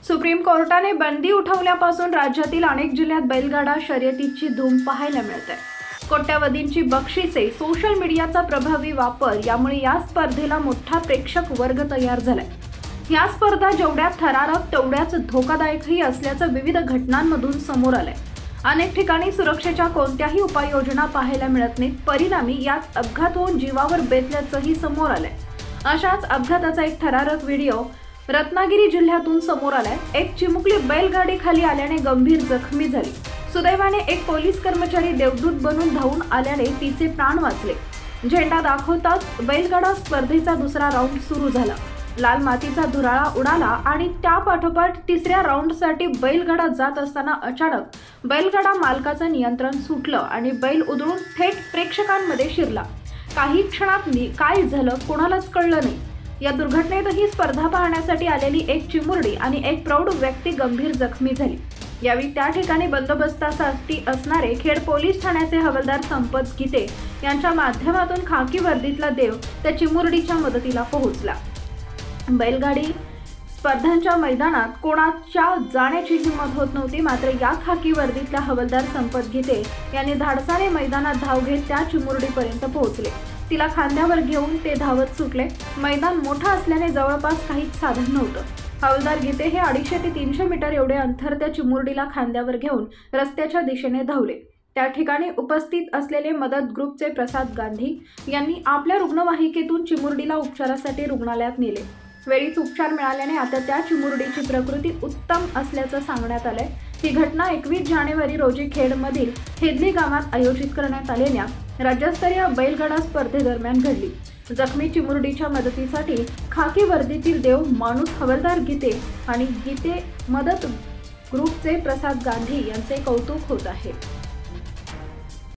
Supreme कोर्टाने बंदी उठवल्यापासून राज्यातील अनेक जिल्ह्यात बैलगाडा शर्यतीची धूम पाहायला मिळते। कोट्यावधींची बक्षिसे, सोशल मीडियाचा प्रभावी वापर यामुळे या स्पर्धेला मोठा प्रेक्षक वर्ग तयार झालाय। या स्पर्धा जेवढ्या थरारक तेवढ्याच धोकादायकही असल्याचं विविध घटनांमधून समोर आलंय। अनेक ठिकाणी सुरक्षेच्या कोणत्याही उपाययोजना पाहायला मिळत नाहीत। परिणामी यात अपघात होऊन जीवावर बेतल्याचंही समोर आलंय। अशाच अपघाताचा एक थरारक व्हिडिओ रत्नागिरी जिल्ह्यातून समोर आलाय। एक चिमुकली बैलगाडी खाली आल्याने गंभीर जखमी झाली। सुदैवाने एक पोलीस कर्मचारी देवदूत बनून धावून आल्याने तिचे प्राण वाचले। झेंडा दाखवताच बैलगाडा स्पर्धेचा दुसरा राऊंड सुरू झाला। लाल मातीचा धुराळा उडाला आणि त्यापाठोपाठ तिसऱ्या राऊंडसाठी बैलगाडा जात असताना अचानक बैलगाडा मालकाचं नियंत्रण सुटलं आणि बैल उधळून थेट प्रेक्षकांमध्ये शिरला। काही क्षणात काय झालं कोणालाच कळलं नाही। या दुर्घटनेत ही स्पर्धा पाहण्यासाठी आलेली एक चिमुरडी आणि एक प्रौढ व्यक्ती गंभीर जखमी झाली। यावेळी त्या ठिकाणी बंदोबस्तासाठी असणारे खेड पोलीस ठाण्याचे हवालदार संपत गीते यांच्या माध्यमातून खाकी वर्दीतला देव त्या चिमुरडीच्या मदतीला पोहोचला। बैलगाडी स्पर्धांच्या मैदानात कोणाच्या जाण्याची हिंमत होत नव्हती, मात्र या खाकी वर्दीतल्या हवालदार संपत गीते यांनी धाडसाने मैदानात धाव घेत त्या चिमुरडीपर्यंत पोहोचले। तिला खांद्यावर घेऊन ते धावत सुटले। मैदान मोठं असल्याने जवळपास काहीच साधन नव्हतं। हवालदार गीते हे 250 ते 300 मीटर एवढे अंतर त्या चिमुरडीला खांद्यावर घेऊन रस्त्याच्या दिशेने धावले। त्या ठिकाणी उपस्थित असलेले मदत ग्रुपचे प्रसाद गांधी यांनी आपल्या रुग्णवाहिकेतून चिमुरडीला उपचारासाठी रुग्णालयात नेले। वेळीच उपचार मिळाल्याने आता त्या चिमुरडीची प्रकृती उत्तम असल्याचं सांगण्यात आलंय। ही घटना 21 जानेवारी रोजी खेडमधील हेदली गावात आयोजित करण्यात आलेल्या राज्यस्तरीय बैलगाडा स्पर्धेदरम्यान घडली। जखमी चिमुरडीच्या मदतीसाठी खाकी वर्दीतील देव माणूस हवालदार गीते आणि गीते मदत ग्रुपचे प्रसाद गांधी यांचे कौतुक होत आहे।